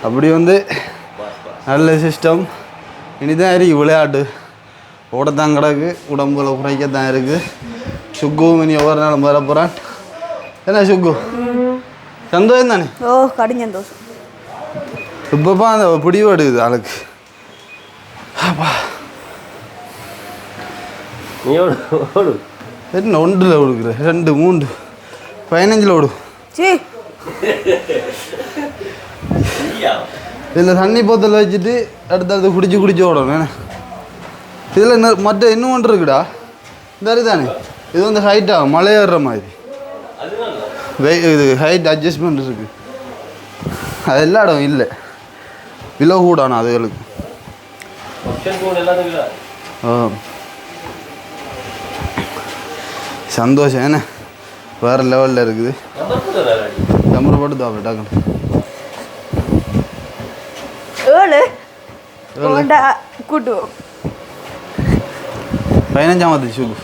B: அப்படி வந்து நல்ல சிஸ்டம் இனிதான் இருக்கு விளையாட்டு ஓடத்தான் கிடக்கு உடம்புல குறைக்கத்தான் இருக்குது சுக்கு இனி ஒவ்வொரு நாளும் வர போகிறான் என்ன சுக்கு சந்தோஷம் தானே
A: ஓ கடும் சந்தோஷம்
B: இப்பப்பா அந்த பிடிவு எடுக்குது ஆளுக்கு அப்பா
C: நீ ஓடு
B: என்ன 1ல் கொடுக்குற 2 3 15 ஓடு
A: சீ
B: இதில் தண்ணி போத்தல் வச்சுட்டு அடுத்தடுத்து குடிச்சு ஓடணும் என்ன இதில் மற்ற இன்னும் ஒன்று இருக்குடா இந்த தானே இது வந்து ஹைட்டாக மலையேறுற மாதிரி இது ஹைட் அட்ஜஸ்ட்மெண்ட் இருக்குது அது எல்லா இடம் இல்லை விலை கூடாண்ணா அதுகளுக்கு சந்தோஷம் என்ன வேறு லெவலில் இருக்குது நம்பர் போட்டு தான் டக்குன்னு
A: 7 கூட்டு
B: 15ஆம் சுகு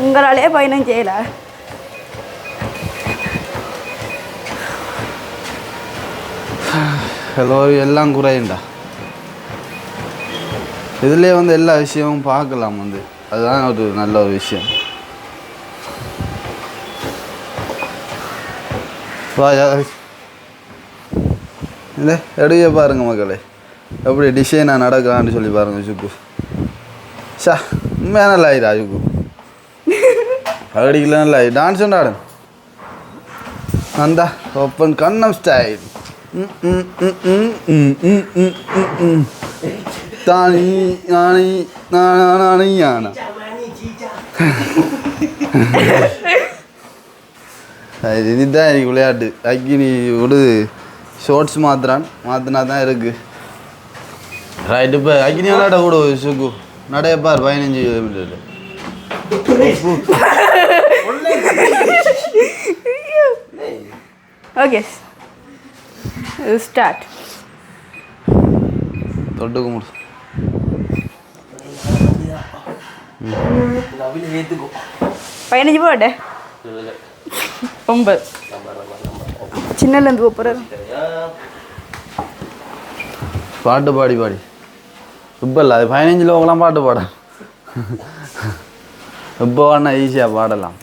A: உங்களாலே 15 செய்யல
B: ஹலோ எல்லாம் குறையண்டா இதுலேயே வந்து எல்லா விஷயமும் பார்க்கலாம் வந்து அதுதான் ஒரு நல்ல ஒரு விஷயம் இல்லை எடுக்க பாருங்க மக்களே எப்படி டிசைனாக நடக்கலான்னு சொல்லி பாருங்க சுக்கு ஷா உண்மையாக நல்லா ஆயிடா சுக்கு அடிக்கலாம் நல்லா டான்ஸ் ஆடு அந்த ஓப்பன் கண்ணம் ஸ்டைல் தானி நானி நானி யானா இதுதான் எனக்கு விளையாட்டு அக்கினி விடு ஷோர்ட்ஸ் மாற்றினா தான் இருக்குது ரைட்டு இப்போ அக்கினி விளையாட கூட சுக்கு நடையப்பார் 15 கிலோமீட்டர்
A: ஓகே ஸ்டார்ட்
B: தொட்டு கும்பிடு
A: 15 போட்டே 9 சின்னலேருந்து போகிறேன்
B: பாட்டு பாடி இப்போ இல்லை அது 15 லோக்கெல்லாம் பாட்டு பாட இப்போ வேணா ஈஸியாக பாடலாம்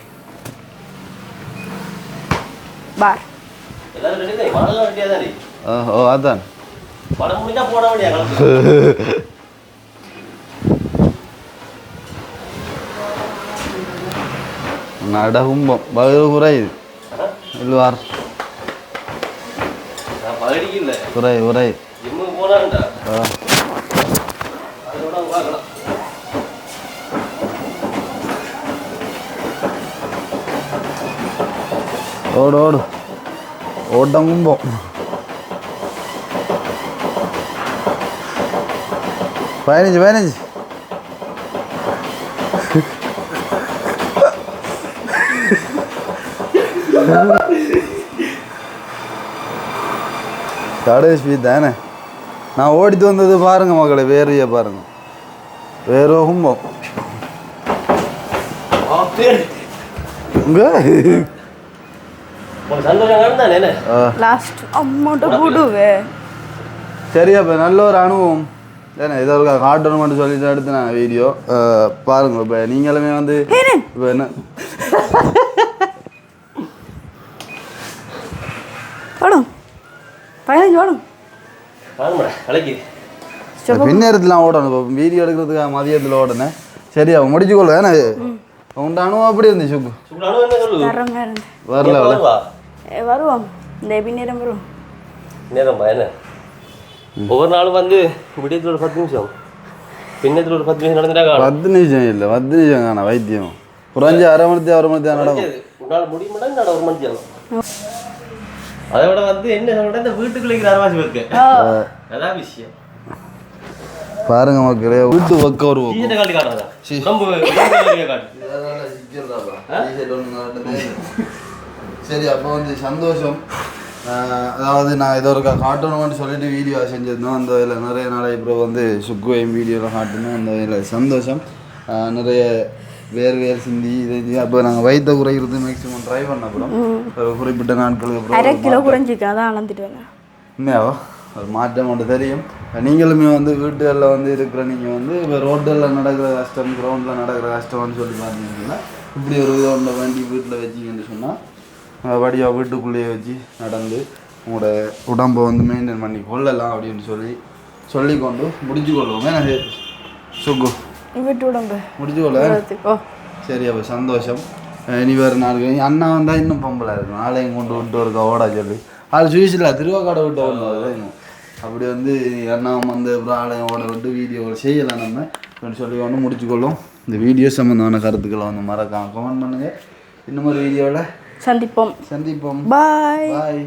A: பார்
B: ஓ அதான் நடகும்பம் பகுதி குறையுது இல்லுவார் குறை ஓடு ஓட்டம் கும்பம் பதினஞ்சு கடைசி தானே நான் ஓடிட்டு வந்தது பாருங்க மக்களை வேறையே பாருங்க வேறோ கும்பம்
A: லாஸ்ட் அமௌண்ட் போடுவே
B: சரியா இப்போ நல்ல ஒரு அனுபவம் ஏன்னா இதை ஒரு காட்டணும் மட்டும் சொல்லிட்டு எடுத்து நான் வீடியோ பாருங்க இப்போ நீங்களுமே வந்து இப்போ என்ன
A: ஓடும் 15 ஓடும்
B: பின்னேரத்துலாம் ஓடணும் இப்போ வீடியோ எடுக்கிறதுக்காக மதியத்தில் ஓடனே சரியா முடிச்சுக்கொள்ள ஏன்னா உண்ட அனுபவம் அப்படி இருந்துச்சு
C: சொல்லு
A: தரமா இருந்து
B: வரல
C: வருவா
A: வருவோம் இந்த பின்னேரம் வருவோம்
C: நேரம்பா என்ன ஒவ்வொரு நாளும் வந்து விடியத்தில் ஒரு 10 நிமிஷம் பின்னத்தில் ஒரு 10 நிமிஷம் நடந்துட்டா காணும்
B: 10 நிமிஷம் இல்லை 10 நிமிஷம் காண வைத்தியம் ஒரு 5 1/2 மணி நேரம் நடக்கும்
C: உன்னால் முடியுமாடா நான் 1 மணி நேரம் அதை விட வந்து என்ன சொல்ற இந்த வீட்டுக்குள்ள இருக்கிற அரவாசி வைக்க அதான் விஷயம்
B: பாருங்க மக்களே வீட்டு ஒர்க் ஒரு
C: டீஷர்ட்டை காட்டி காட்டுறதா காட்டு
B: சரி அப்போ வந்து சந்தோஷம் அதாவது நான் ஏதோ ஒரு காட்டணும்னு சொல்லிட்டு வீடியோ செஞ்சிருந்தோம் அந்த வகையில் நிறைய நாளை இப்போ வந்து சுக்குவையும் வீடியோலாம் காட்டணும் அந்த வகையில் சந்தோஷம் நிறைய வேறு சிந்தி இது அப்போ நாங்கள் வயிற்ற குறைகிறது மேக்ஸிமம் ட்ரை பண்ண அப்புறம் ஒரு குறிப்பிட்ட நாட்களுக்கு அப்புறம்
A: 1/2 கிலோ குறைஞ்சிக்க அதான் அளந்துட்டு வரேன்
B: உண்மையாவோ அது மாற்றம் ஒன்று தெரியும் நீங்களுமே வந்து வீட்டுகளில் வந்து இருக்கிற நீங்கள் வந்து இப்போ ரோட்டில் நடக்கிற கஷ்டம் கிரவுண்டில் நடக்கிற கஷ்டம்னு சொல்லி பார்த்தீங்கன்னா இப்படி ஒரு இதை ஒன்றை வண்டி வீட்டில் வச்சிங்கன்னு சொன்னால் வடியாக வீட்டுக்குள்ளேயே வச்சு நடந்து உங்களோட உடம்பை வந்து மெயின்டைன் பண்ணி கொள்ளலாம் அப்படின்னு சொல்லிக்கொண்டு முடிச்சு கொள்வோமே நான் சுக்கு
A: வீட்டு உடம்பு
B: முடிச்சு கொள்ள சரி அப்போ சந்தோஷம் இனி வேறு நாளைக்கு அண்ணா வந்தால் இன்னும் பொம்பளை இருக்கும் நாளையும் கொண்டு விட்டு ஒரு ஓடா சொல்லி அது சுவிஸில் திருவாக்காடை விட்டு வந்தது அப்படி வந்து அண்ணா வந்து அப்புறம் ஆலயம் ஓட விட்டு வீடியோ செய்யலாம் நம்ம அப்படின்னு சொல்லி ஒன்று முடிச்சுக்கொள்ளும் இந்த வீடியோ சம்மந்தமான கருத்துக்களை வந்து மறக்காம கமெண்ட் பண்ணுங்கள் இன்னும் ஒரு வீடியோவில்
A: சந்திப்போம்
B: பாய் பாய்